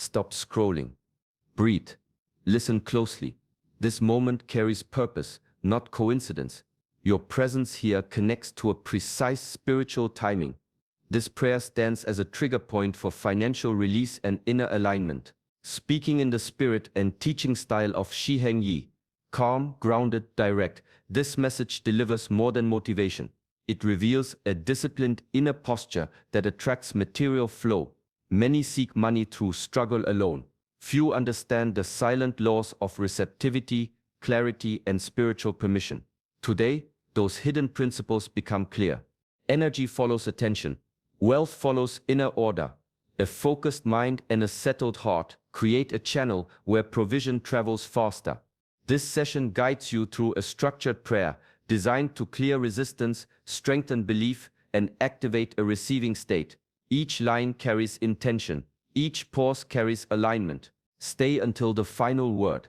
Stop scrolling. Breathe. Listen closely. This moment carries purpose, not coincidence. Your presence here connects to a precise spiritual timing. This prayer stands as a trigger point for financial release and inner alignment. Speaking in the spirit and teaching style of Shi Heng Yi. Calm, grounded, direct, this message delivers more than motivation. It reveals a disciplined inner posture that attracts material flow. Many seek money through struggle alone. Few understand the silent laws of receptivity, clarity, and spiritual permission. Today, those hidden principles become clear. Energy follows attention. Wealth follows inner order. A focused mind and a settled heart create a channel where provision travels faster. This session guides you through a structured prayer designed to clear resistance, strengthen belief, and activate a receiving state. Each line carries intention. Each pause carries alignment. Stay until the final word.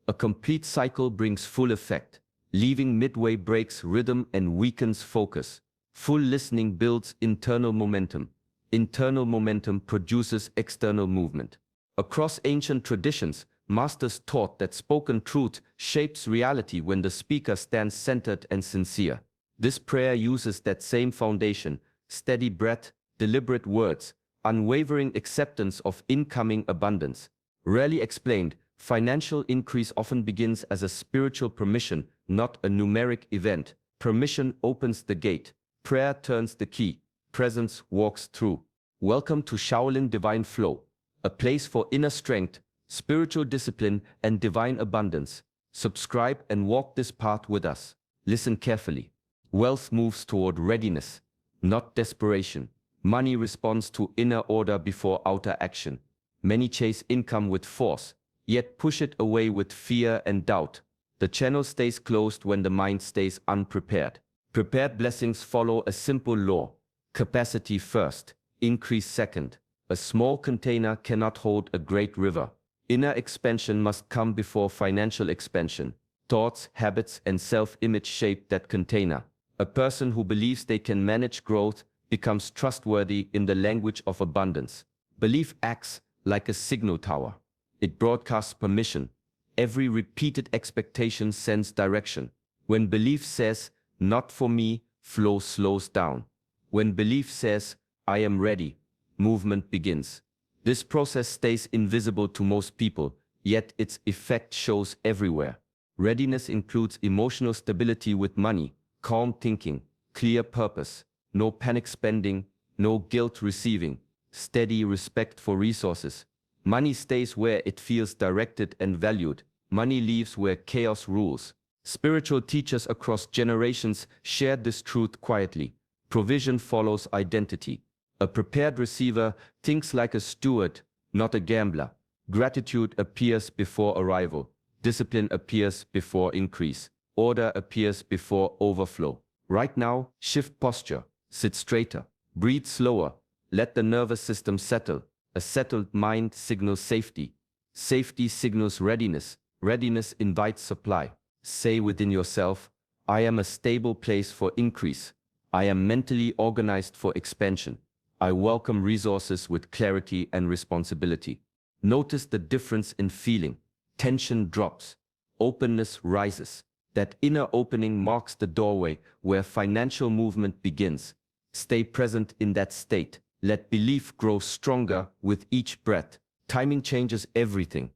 A complete cycle brings full effect. Leaving midway breaks rhythm and weakens focus. Full listening builds internal momentum. Internal momentum produces external movement. Across ancient traditions, masters taught that spoken truth shapes reality when the speaker stands centered and sincere. This prayer uses that same foundation: steady breath, deliberate words, unwavering acceptance of incoming abundance. Rarely explained, financial increase often begins as a spiritual permission, not a numeric event. Permission opens the gate. Prayer turns the key. Presence walks through. Welcome to Shaolin Divine Flow, a place for inner strength, spiritual discipline, and divine abundance. Subscribe and walk this path with us. Listen carefully. Wealth moves toward readiness, not desperation. Money responds to inner order before outer action. Many chase income with force, yet push it away with fear and doubt. The channel stays closed when the mind stays unprepared. Prepared blessings follow a simple law: capacity first, increase second. A small container cannot hold a great river. Inner expansion must come before financial expansion. Thoughts, habits, and self-image shape that container. A person who believes they can manage growth becomes trustworthy in the language of abundance. Belief acts like a signal tower. It broadcasts permission. Every repeated expectation sends direction. When belief says, "Not for me," flow slows down. When belief says, "I am ready," movement begins. This process stays invisible to most people, yet its effect shows everywhere. Readiness includes emotional stability with money, calm thinking, clear purpose, no panic spending, no guilt receiving, steady respect for resources. Money stays where it feels directed and valued. Money leaves where chaos rules. Spiritual teachers across generations shared this truth quietly. Provision follows identity. A prepared receiver thinks like a steward, not a gambler. Gratitude appears before arrival. Discipline appears before increase. Order appears before overflow. Right now, shift posture. Sit straighter. Breathe slower. Let the nervous system settle. A settled mind signals safety. Safety signals readiness. Readiness invites supply. Say within yourself, "I am a stable place for increase. I am mentally organized for expansion. I welcome resources with clarity and responsibility." Notice the difference in feeling. Tension drops. Openness rises. That inner opening marks the doorway where financial movement begins. Stay present in that state. Let belief grow stronger with each breath. Timing changes everything.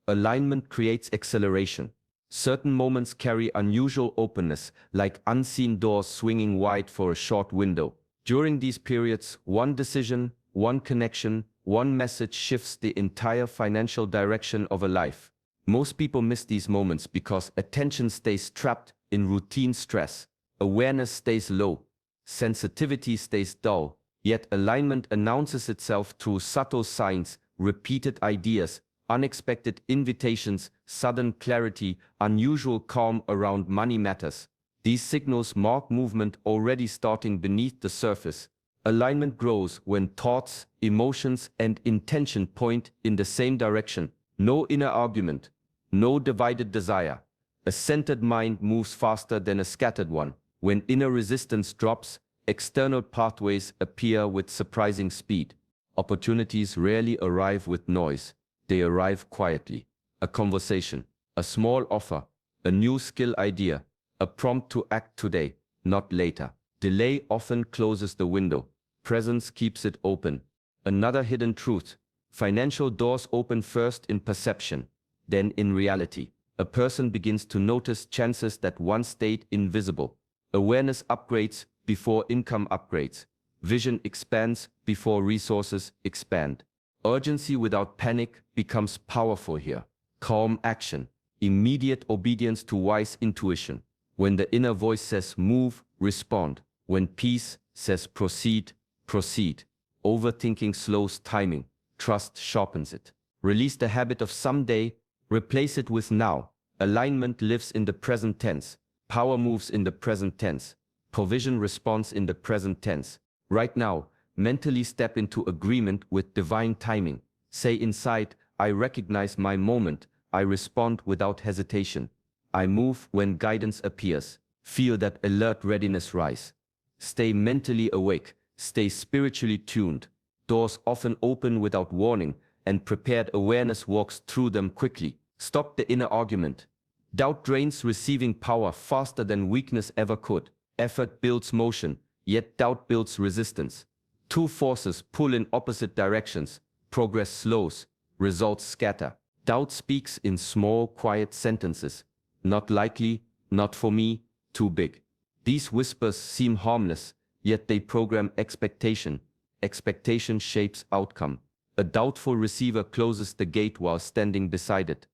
Alignment creates acceleration. Certain moments carry unusual openness, like unseen doors swinging wide for a short window. During these periods, one decision, one connection, one message shifts the entire financial direction of a life. Most people miss these moments because attention stays trapped in routine stress. Awareness stays low. Sensitivity stays dull. Yet alignment announces itself through subtle signs, repeated ideas, unexpected invitations, sudden clarity, unusual calm around money matters. These signals mark movement already starting beneath the surface. Alignment grows when thoughts, emotions, and intention point in the same direction. No inner argument, no divided desire. A centered mind moves faster than a scattered one. When inner resistance drops, external pathways appear with surprising speed. Opportunities rarely arrive with noise. They arrive quietly. A conversation, a small offer, a new skill idea, a prompt to act today, not later. Delay often closes the window. Presence keeps it open. Another hidden truth. Financial doors open first in perception, then in reality. A person begins to notice chances that once stayed invisible. Awareness upgrades before income upgrades. Vision expands before resources expand. Urgency without panic becomes powerful here. Calm action, immediate obedience to wise intuition. When the inner voice says move, respond. When peace says proceed, proceed. Overthinking slows timing. Trust sharpens it. Release the habit of someday, replace it with now. Alignment lives in the present tense. Power moves in the present tense. Provision responds in the present tense. Right now, mentally step into agreement with divine timing. Say inside, I recognize my moment. I respond without hesitation. I move when guidance appears. Feel that alert readiness rise. Stay mentally awake. Stay spiritually tuned. Doors often open without warning, and prepared awareness walks through them quickly. Stop the inner argument. Doubt drains receiving power faster than weakness ever could. Effort builds motion, yet doubt builds resistance. Two forces pull in opposite directions. Progress slows, results scatter. Doubt speaks in small, quiet sentences. Not likely, not for me, too big. These whispers seem harmless, yet they program expectation. Expectation shapes outcome. A doubtful receiver closes the gate while standing beside it.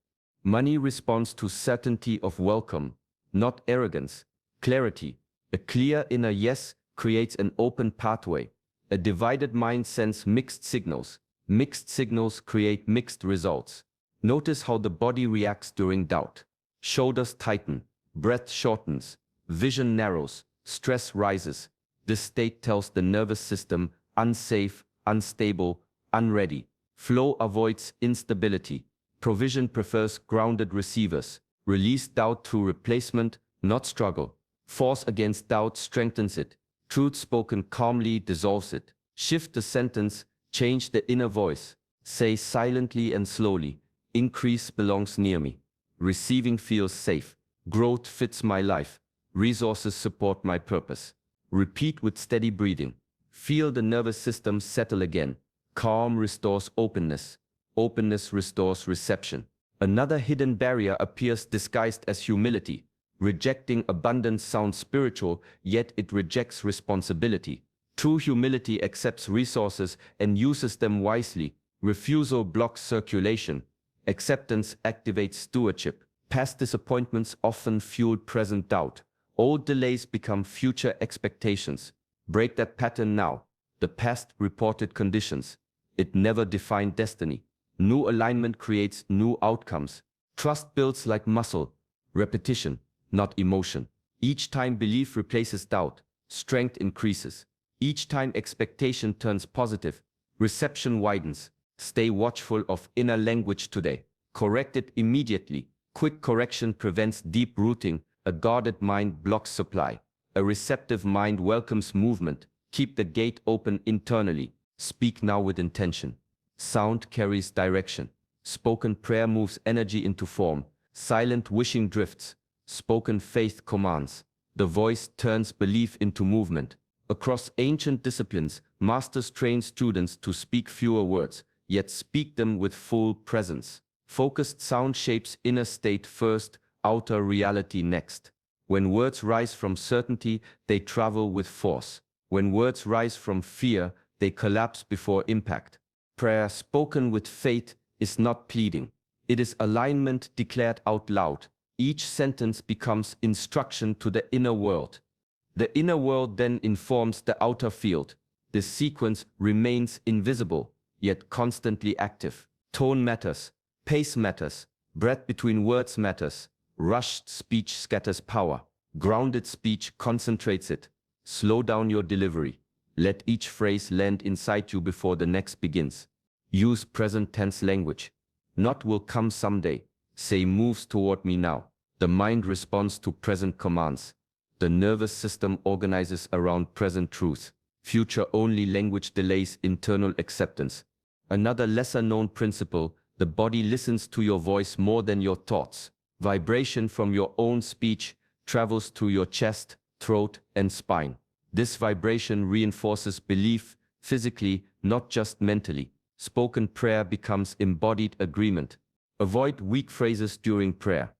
Money responds to certainty of welcome, not arrogance. Clarity. A clear inner yes creates an open pathway. A divided mind sends mixed signals. Mixed signals create mixed results. Notice how the body reacts during doubt. Shoulders tighten, breath shortens, vision narrows, stress rises. This state tells the nervous system unsafe, unstable, unready. Flow avoids instability. Provision prefers grounded receivers. Release doubt through replacement, not struggle. Force against doubt strengthens it. Truth spoken calmly dissolves it. Shift the sentence, change the inner voice. Say silently and slowly, increase belongs near me. Receiving feels safe. Growth fits my life. Resources support my purpose. Repeat with steady breathing. Feel the nervous system settle again. Calm restores openness. Openness restores reception. Another hidden barrier appears disguised as humility. Rejecting abundance sounds spiritual, yet it rejects responsibility. True humility accepts resources and uses them wisely. Refusal blocks circulation. Acceptance activates stewardship. Past disappointments often fuel present doubt. Old delays become future expectations. Break that pattern now. The past reported conditions. It never defined destiny. New alignment creates new outcomes. Trust builds like muscle. Repetition, not emotion. Each time belief replaces doubt, strength increases. Each time expectation turns positive, reception widens. Stay watchful of inner language today. Correct it immediately. Quick correction prevents deep rooting. A guarded mind blocks supply. A receptive mind welcomes movement. Keep the gate open internally. Speak now with intention. Sound carries direction. Spoken prayer moves energy into form. Silent wishing drifts. Spoken faith commands. The voice turns belief into movement. Across ancient disciplines, masters train students to speak fewer words, yet speak them with full presence. Focused sound shapes inner state first, outer reality next. When words rise from certainty, they travel with force. When words rise from fear, they collapse before impact. Prayer spoken with faith is not pleading. It is alignment declared out loud. Each sentence becomes instruction to the inner world. The inner world then informs the outer field. This sequence remains invisible, yet constantly active. Tone matters. Pace matters. Breath between words matters. Rushed speech scatters power. Grounded speech concentrates it. Slow down your delivery. Let each phrase land inside you before the next begins. Use present tense language. Not will come someday. Say moves toward me now. The mind responds to present commands. The nervous system organizes around present truth. Future-only language delays internal acceptance. Another lesser-known principle, The body listens to your voice more than your thoughts. Vibration from your own speech travels through your chest, throat, and spine. This vibration reinforces belief physically, not just mentally. Spoken prayer becomes embodied agreement. Avoid weak phrases during prayer.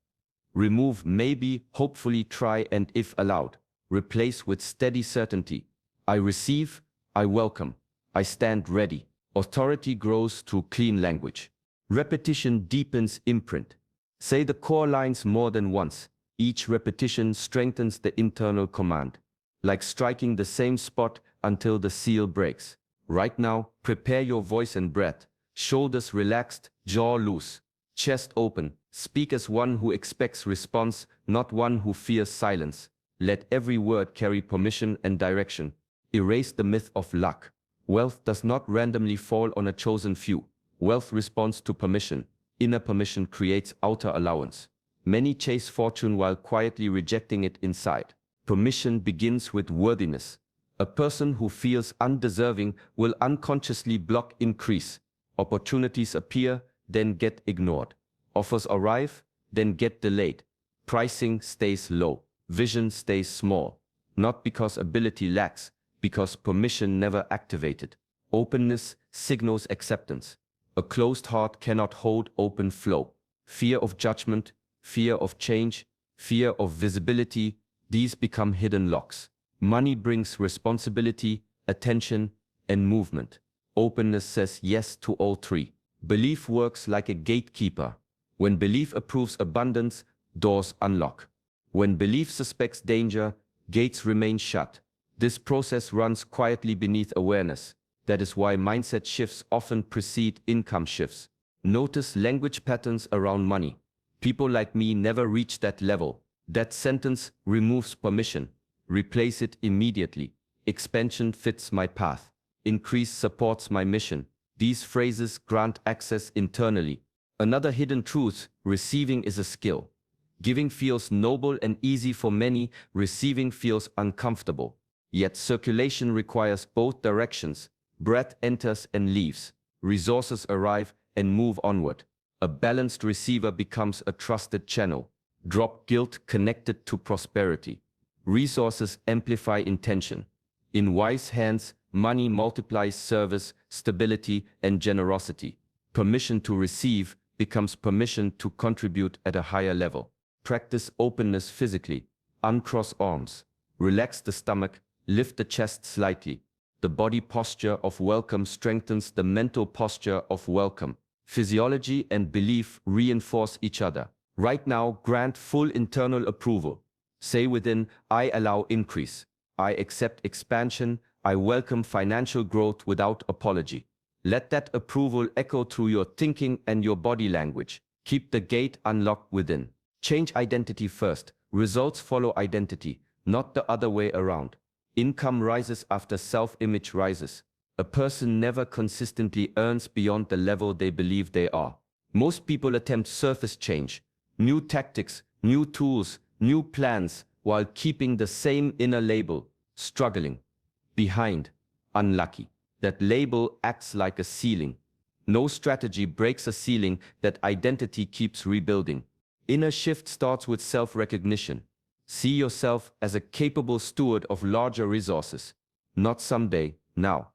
Remove maybe, hopefully, try, and if allowed. Replace with steady certainty. I receive, I welcome, I stand ready. Authority grows through clean language. Repetition deepens imprint. Say the core lines more than once. Each repetition strengthens the internal command, like striking the same spot until the seal breaks. Right now, prepare your voice and breath. Shoulders relaxed, jaw loose, chest open. Speak as one who expects response, not one who fears silence. Let every word carry permission and direction. Erase the myth of luck. Wealth does not randomly fall on a chosen few. Wealth responds to permission. Inner permission creates outer allowance. Many chase fortune while quietly rejecting it inside. Permission begins with worthiness. A person who feels undeserving will unconsciously block increase. Opportunities appear, then get ignored. Offers arrive, then get delayed. Pricing stays low. Vision stays small. Not because ability lacks, because permission never activated. Openness signals acceptance. A closed heart cannot hold open flow. Fear of judgment, fear of change, fear of visibility, these become hidden locks. Money brings responsibility, attention, and movement. Openness says yes to all three. Belief works like a gatekeeper. When belief approves abundance, doors unlock. When belief suspects danger, gates remain shut. This process runs quietly beneath awareness. That is why mindset shifts often precede income shifts. Notice language patterns around money. People like me never reach that level. That sentence removes permission. Replace it immediately. Expansion fits my path. Increase supports my mission. These phrases grant access internally. Another hidden truth: receiving is a skill. Giving feels noble and easy for many, receiving feels uncomfortable. Yet circulation requires both directions. Breath enters and leaves. Resources arrive and move onward. A balanced receiver becomes a trusted channel. Drop guilt connected to prosperity. Resources amplify intention. In wise hands, money multiplies service, stability, and generosity. Permission to receive becomes permission to contribute at a higher level. Practice openness physically. Uncross arms. Relax the stomach. Lift the chest slightly. The body posture of welcome strengthens the mental posture of welcome. Physiology and belief reinforce each other. Right now, grant full internal approval. Say within, I allow increase. I accept expansion. I welcome financial growth without apology. Let that approval echo through your thinking and your body language. Keep the gate unlocked within. Change identity first. Results follow identity, not the other way around. Income rises after self-image rises. A person never consistently earns beyond the level they believe they are. Most people attempt surface change, new tactics, new tools, new plans, while keeping the same inner label: struggling, behind, unlucky. That label acts like a ceiling. No strategy breaks a ceiling. That identity keeps rebuilding. Inner shift starts with self-recognition. See yourself as a capable steward of larger resources. Not someday, now.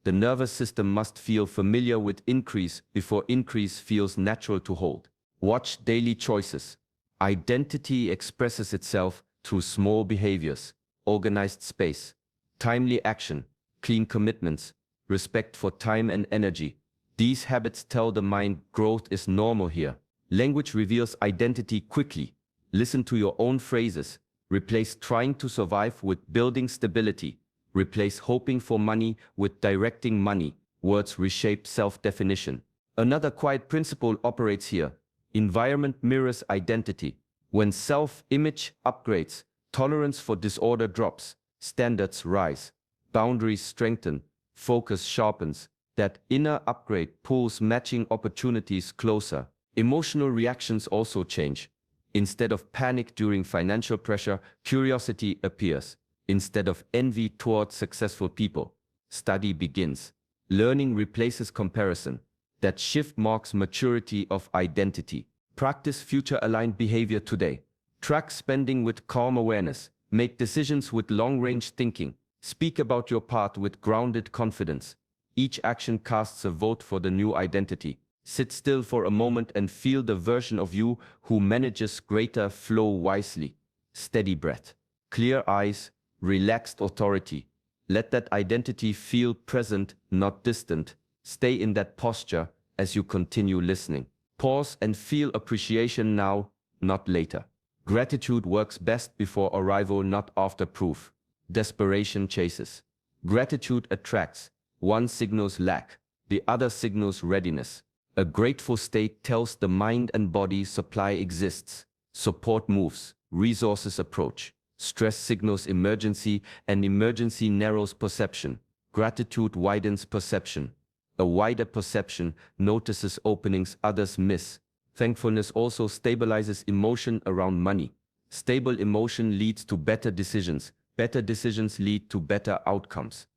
The nervous system must feel familiar with increase before increase feels natural to hold. Watch daily choices. Identity expresses itself through small behaviors: organized space, timely action, clean commitments, respect for time and energy. These habits tell the mind growth is normal here. Language reveals identity quickly. Listen to your own phrases. Replace trying to survive with building stability. Replace hoping for money with directing money. Words reshape self-definition. Another quiet principle operates here. Environment mirrors identity. When self-image upgrades, tolerance for disorder drops. Standards rise. Boundaries strengthen. Focus sharpens. That inner upgrade pulls matching opportunities closer. Emotional reactions also change. Instead of panic during financial pressure, curiosity appears. Instead of envy toward successful people, study begins. Learning replaces comparison. That shift marks maturity of identity. Practice future-aligned behavior today. Track spending with calm awareness. Make decisions with long-range thinking. Speak about your path with grounded confidence. Each action casts a vote for the new identity. Sit still for a moment and feel the version of you who manages greater flow wisely. Steady breath. Clear eyes. Relaxed authority. Let that identity feel present, not distant. Stay in that posture as you continue listening. Pause and feel appreciation now, not later. Gratitude works best before arrival, not after proof. Desperation chases. Gratitude attracts. One signals lack, the other signals readiness. A grateful state tells the mind and body supply exists. Support moves, resources approach. Stress signals emergency, and emergency narrows perception. Gratitude widens perception. A wider perception notices openings others miss. Thankfulness also stabilizes emotion around money. Stable emotion leads to better decisions. Better decisions lead to better outcomes.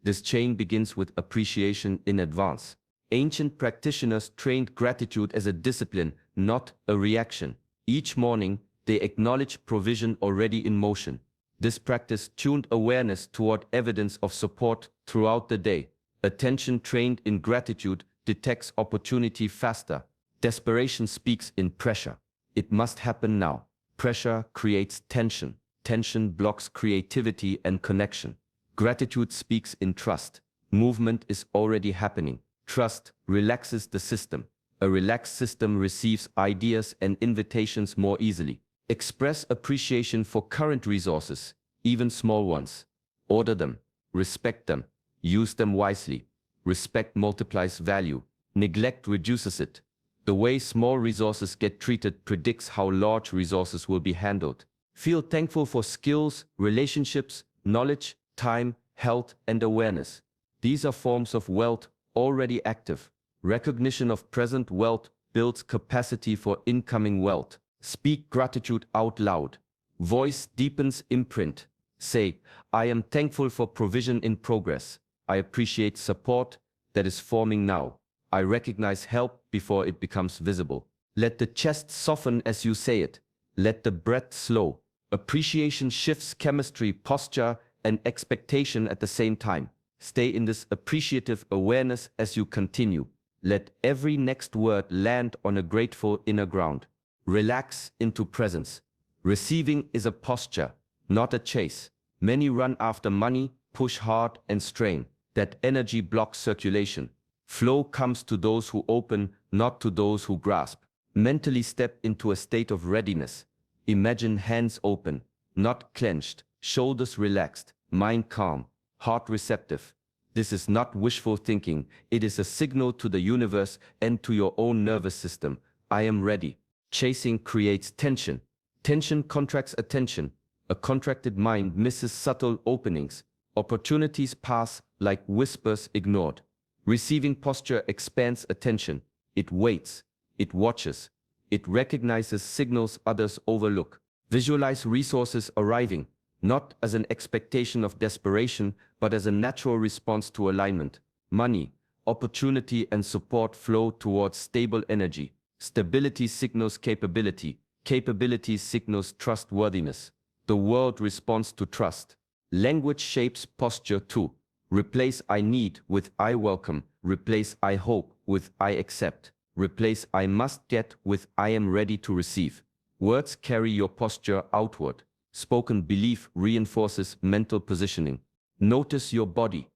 This chain begins with appreciation in advance. Ancient practitioners trained gratitude as a discipline, not a reaction. Each morning, they acknowledge provision already in motion. This practice tuned awareness toward evidence of support throughout the day. Attention trained in gratitude detects opportunity faster. Desperation speaks in pressure. It must happen now. Pressure creates tension. Tension blocks creativity and connection. Gratitude speaks in trust. Movement is already happening. Trust relaxes the system. A relaxed system receives ideas and invitations more easily. Express appreciation for current resources, even small ones. Order them. Respect them. Use them wisely. Respect multiplies value. Neglect reduces it. The way small resources get treated predicts how large resources will be handled. Feel thankful for skills, relationships, knowledge, time, health, and awareness. These are forms of wealth already active. Recognition of present wealth builds capacity for incoming wealth. Speak gratitude out loud. Voice deepens imprint. Say, I am thankful for provision in progress. I appreciate support that is forming now. I recognize help before it becomes visible. Let the chest soften as you say it. Let the breath slow. Appreciation shifts chemistry, posture, and expectation at the same time. Stay in this appreciative awareness as you continue. Let every next word land on a grateful inner ground. Relax into presence. Receiving is a posture, not a chase. Many run after money, push hard, and strain. That energy blocks circulation. Flow comes to those who open, not to those who grasp. Mentally step into a state of readiness. Imagine hands open, not clenched, shoulders relaxed, mind calm, heart receptive. This is not wishful thinking. It is a signal to the universe and to your own nervous system. I am ready. Chasing creates tension. Tension contracts attention. A contracted mind misses subtle openings. Opportunities pass like whispers ignored. Receiving posture expands attention. It waits. It watches. It recognizes signals others overlook. Visualize resources arriving, not as an expectation of desperation, but as a natural response to alignment. Money, opportunity, and support flow towards stable energy. Stability signals capability. Capability signals trustworthiness. The world responds to trust. Language shapes posture too. Replace I need with I welcome. Replace I hope with I accept. Replace I must get with I am ready to receive. Words carry your posture outward. Spoken belief reinforces mental positioning. Notice your body.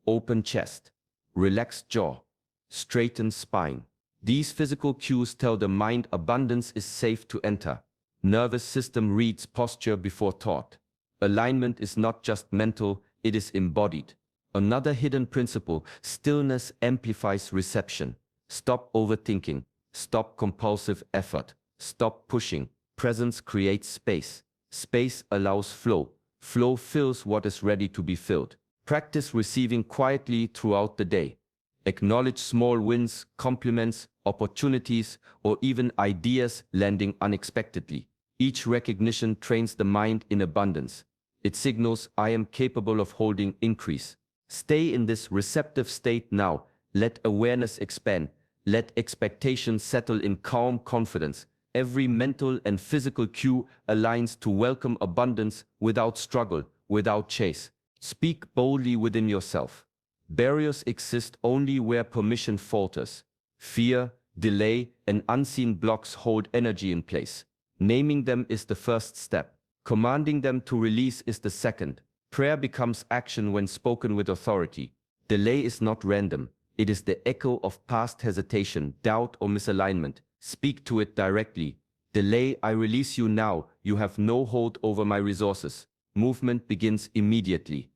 Open chest. Relaxed jaw. Straighten spine. These physical cues tell the mind abundance is safe to enter. Nervous system reads posture before thought. Alignment is not just mental, it is embodied. Another hidden principle, stillness amplifies reception. Stop overthinking. Stop compulsive effort. Stop pushing. Presence creates space. Space allows flow. Flow fills what is ready to be filled. Practice receiving quietly throughout the day. Acknowledge small wins, compliments, opportunities, or even ideas landing unexpectedly. Each recognition trains the mind in abundance. It signals I am capable of holding increase. Stay in this receptive state now. Let awareness expand. Let expectations settle in calm confidence. Every mental and physical cue aligns to welcome abundance without struggle, without chase. Speak boldly within yourself. Barriers exist only where permission falters. Fear, delay, and unseen blocks hold energy in place. Naming them is the first step. Commanding them to release is the second. Prayer becomes action when spoken with authority. Delay is not random. It is the echo of past hesitation, doubt, or misalignment. Speak to it directly. Delay, I release you now. You have no hold over my resources. Movement begins immediately.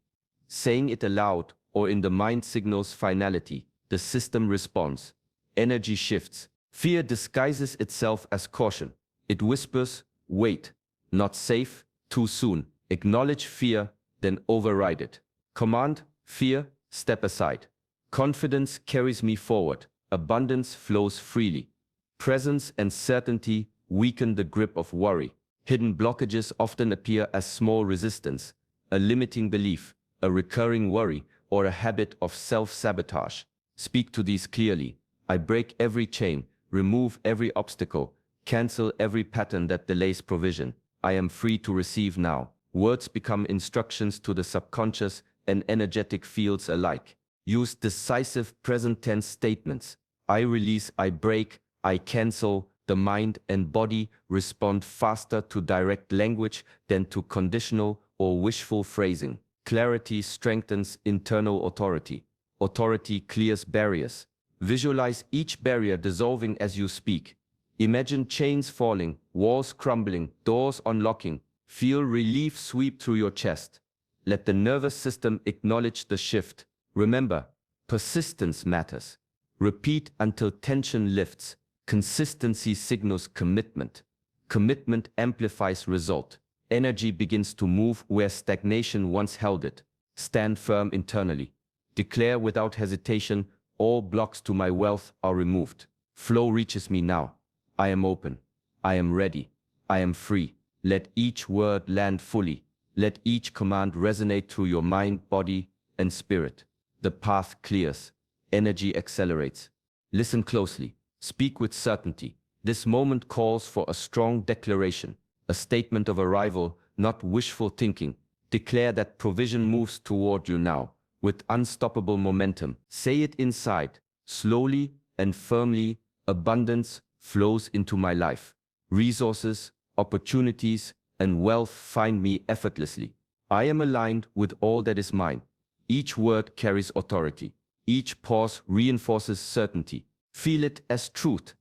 Saying it aloud or in the mind signals finality. The system responds. Energy shifts. Fear disguises itself as caution. It whispers, wait, not safe, too soon. Acknowledge fear, then override it. Command, fear, step aside. Confidence carries me forward. Abundance flows freely. Presence and certainty weaken the grip of worry. Hidden blockages often appear as small resistance, a limiting belief, a recurring worry, or a habit of self-sabotage. Speak to these clearly. I break every chain, remove every obstacle, cancel every pattern that delays provision. I am free to receive now. Words become instructions to the subconscious and energetic fields alike. Use decisive present tense statements. I release, I break, I cancel. The mind and body respond faster to direct language than to conditional or wishful phrasing. Clarity strengthens internal authority. Authority clears barriers. Visualize each barrier dissolving as you speak. Imagine chains falling, walls crumbling, doors unlocking. Feel relief sweep through your chest. Let the nervous system acknowledge the shift. Remember, persistence matters. Repeat until tension lifts. Consistency signals commitment. Commitment amplifies result. Energy begins to move where stagnation once held it. Stand firm internally. Declare without hesitation, all blocks to my wealth are removed. Flow reaches me now. I am open. I am ready. I am free. Let each word land fully. Let each command resonate through your mind, body, and spirit. The path clears. Energy accelerates. Listen closely. Speak with certainty. This moment calls for a strong declaration, a statement of arrival, not wishful thinking. Declare that provision moves toward you now, with unstoppable momentum. Say it inside, slowly and firmly. Abundance flows into my life. Resources, opportunities, and wealth find me effortlessly. I am aligned with all that is mine. Each word carries authority. Each pause reinforces certainty. Feel it as truth,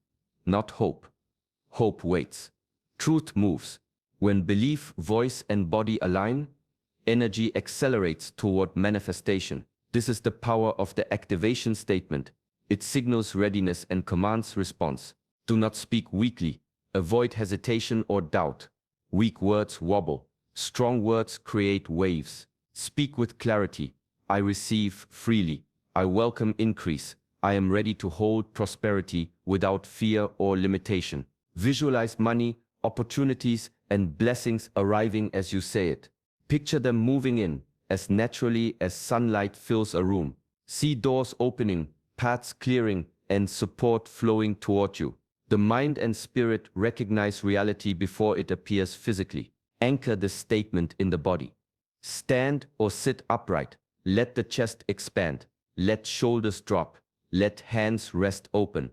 not hope. Hope waits. Truth moves. When belief, voice, and body align, energy accelerates toward manifestation. This is the power of the activation statement. It signals readiness and commands response. Do not speak weakly. Avoid hesitation or doubt. Weak words wobble. Strong words create waves. Speak with clarity. I receive freely. I welcome increase. I am ready to hold prosperity without fear or limitation. Visualize money, opportunities, and blessings arriving as you say it. Picture them moving in as naturally as sunlight fills a room. See doors opening, paths clearing, and support flowing toward you. The mind and spirit recognize reality before it appears physically. Anchor the statement in the body. Stand or sit upright. Let the chest expand. Let shoulders drop. Let hands rest open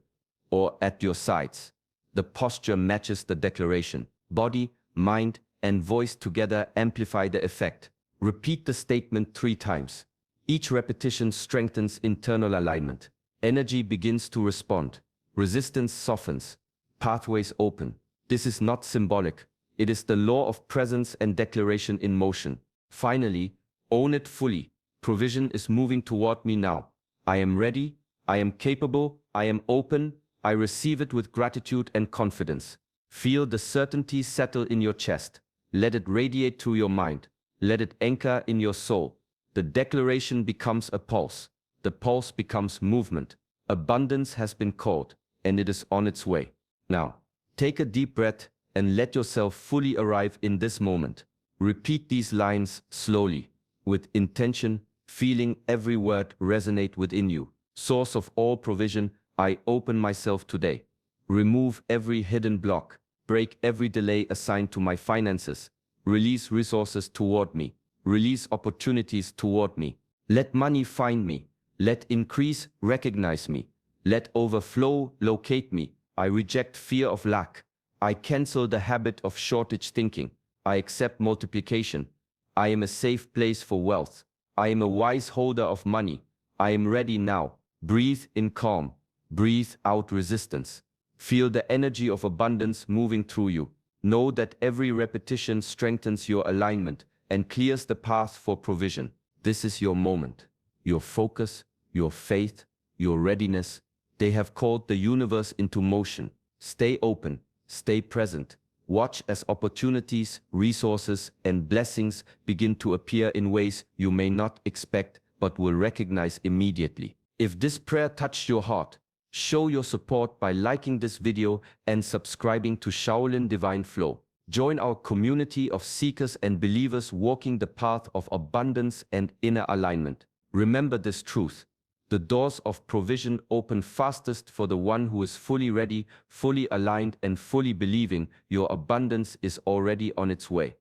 or at your sides. The posture matches the declaration. Body, mind, and voice together amplify the effect. Repeat the statement 3 times. Each repetition strengthens internal alignment. Energy begins to respond. Resistance softens. Pathways open. This is not symbolic. It is the law of presence and declaration in motion. Finally, own it fully. Provision is moving toward me now. I am ready. I am capable. I am open. I receive it with gratitude and confidence. Feel the certainty settle in your chest. Let it radiate through your mind. Let it anchor in your soul. The declaration becomes a pulse. The pulse becomes movement. Abundance has been called, and it is on its way. Now, take a deep breath and let yourself fully arrive in this moment. Repeat these lines slowly, with intention, feeling every word resonate within you. Source of all provision, I open myself today. Remove every hidden block. Break every delay assigned to my finances. Release resources toward me. Release opportunities toward me. Let money find me. Let increase recognize me. Let overflow locate me. I reject fear of lack. I cancel the habit of shortage thinking. I accept multiplication. I am a safe place for wealth. I am a wise holder of money. I am ready now. Breathe in calm. Breathe out resistance. Feel the energy of abundance moving through you. Know that every repetition strengthens your alignment and clears the path for provision. This is your moment. Your focus, your faith, your readiness. They have called the universe into motion. Stay open, stay present. Watch as opportunities, resources, and blessings begin to appear in ways you may not expect but will recognize immediately. If this prayer touched your heart, show your support by liking this video and subscribing to Shaolin Divine Flow. Join our community of seekers and believers walking the path of abundance and inner alignment. Remember this truth. The doors of provision open fastest for the one who is fully ready, fully aligned, and fully believing your abundance is already on its way.